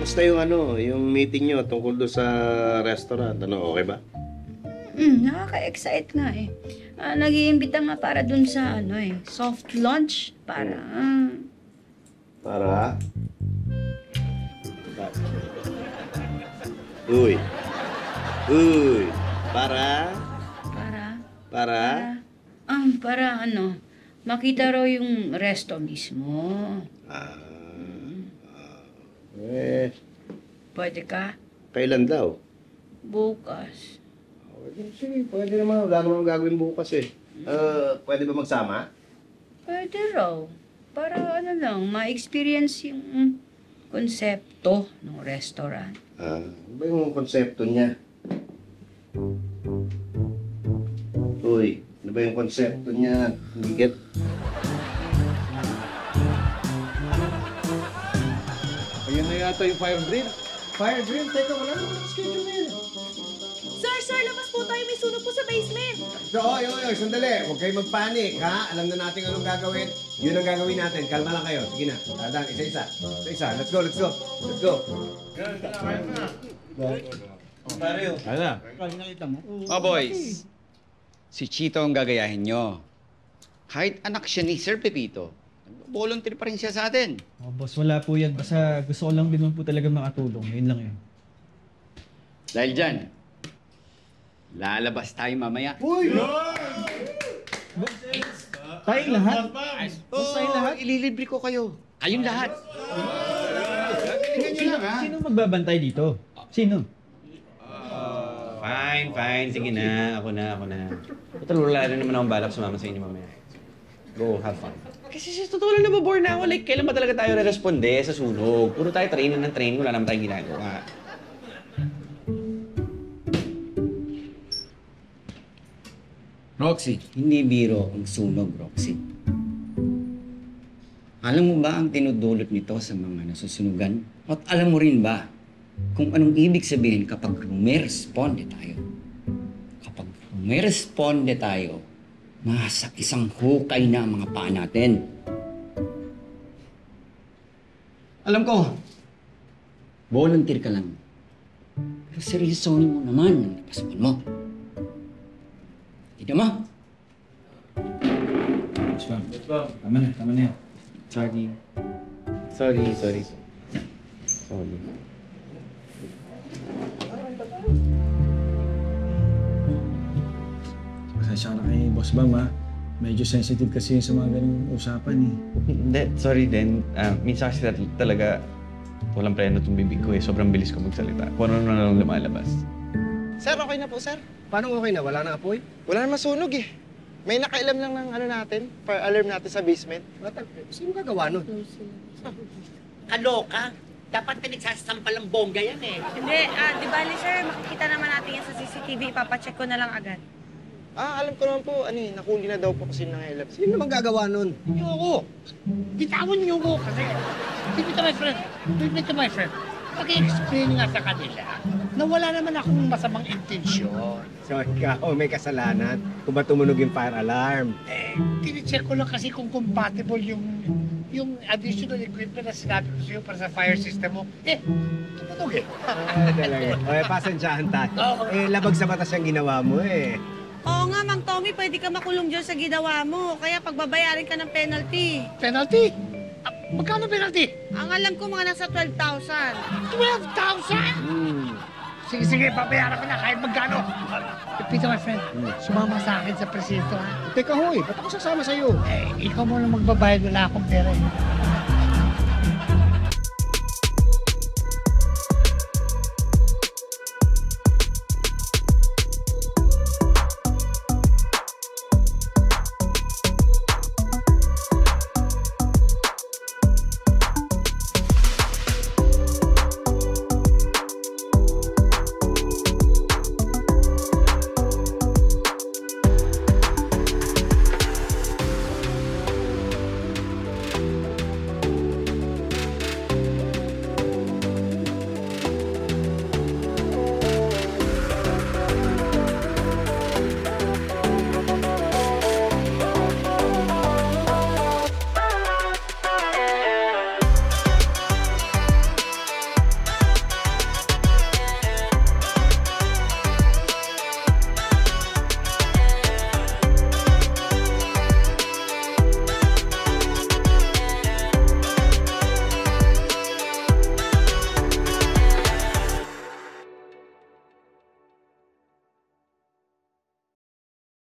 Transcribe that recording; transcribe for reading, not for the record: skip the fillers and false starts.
Kamusta yung yung meeting nyo tungkol doon sa restaurant? Okay ba? Nakaka-excite nga eh. Nag-iimbita nga para dun sa soft launch. Para, Para? Uy. Uy. Para? para, para makita raw yung resto mismo. Pwede ka? Kailan daw? Bukas. Sige, pwede naman. Wala naman gagawin bukas eh. Pwede ba magsama? Pwede raw. Para ma-experience yung konsepto ng restaurant. Ano ba yung konsepto niya? Uy, ano ba yung konsepto niya? Hindi get? Ayan na yata yung fire drill. Fire drill? Teka, wala naman ang schedule na yun. Sir, labas po tayo. May sunog po sa basement. Oy, sandali. Huwag kayo mag-panic, ha? Alam na natin anong gagawin. Yun ang gagawin natin. Kalma lang kayo. Sige na. Tadaan, isa-isa. Isa-isa. Let's go. Oh, boys. Si Chito ang gagayahin nyo. Kahit anak siya ni Sir Pepito, volunteer pa rin siya sa atin. Oh, boss, wala po yan. Basta gusto ko lang din po talaga makatulong. Yun lang yun. Dahil dyan, lalabas tayo mamaya. Uy! Tayong lahat? Oo, ililibre ko kayo. Kayong lahat. Gagalingan nyo lang, ha? Sino magbabantay dito? Sino? Fine. Sige na. Ako na. Total, wala rin naman akong balak sumama sa inyo mamaya. Go, have fun. Kasi sa totoo lang nababore na ako. Like, kailan ba talaga tayo re-responde sa sunog? Puro tayo training. Wala naman tayong ginagawa. Roxy, hindi biro ang sunog, Roxy. Alam mo ba ang tinudulot nito sa mga nasusunugan? At alam mo rin ba kung anong ibig sabihin kapag rumeresponde tayo? Kapag rumeresponde tayo, nasa isang hukay na ang mga paa natin. Alam ko, volunteer ka lang. Pero seryosohin mo naman ang napasukan mo. Hindi mo? Tama na yan. Sorry. Pasensya ka na kay Boss Bam, ha? Medyo sensitive kasi yun sa mga ganung usapan, eh. Hindi, sorry din. Minsan kasi talaga walang preno itong bibig ko eh. Sobrang bilis ko magsalita. Kung ano na lang lumalabas. Sir, okay na po, sir. Paano okay na? Wala na apoy? Wala naman sunog eh. May nakailam lang ng natin, fire alarm natin sa basement. Sino gagawa nun? Kaloka. Dapat pinagsasampal ng bongga yan eh. Hindi, di bali sir, makikita naman natin yan sa CCTV. Ipapacheck ko na lang agad. Alam ko naman po, nakuli na daw po kasi nangailam. Sino naman gagawa nun? Yung ako. Bitawan niyo mo kasi. Bibita my friend. Pag-i-explain nga sa kanila na wala naman akong masamang intensyon. So, ikaw may kasalanan kung ba tumunog yung fire alarm. Tinicheck ko lang kasi kung compatible yung additional equipment na sinabi ko sa'yo para sa fire system mo. Tumunog eh. Talaga. Okay, pasensyahan tayo. Labag sa batas yung ginawa mo eh. Oo nga, Mang Tommy, pwede ka makulong dyan sa ginawa mo. Kaya pagbabayarin ka ng penalty. Penalty? Magkano penalty? Ang alam ko mga nasa 12,000. 12,000? Sige, babayaran ko na kahit magkano. Peter, my friend, sumama sa akin sa presinto, ha? Teka hoy, ba't ako sasama sa'yo? Ikaw mo lang magbabayad, wala akong pera eh.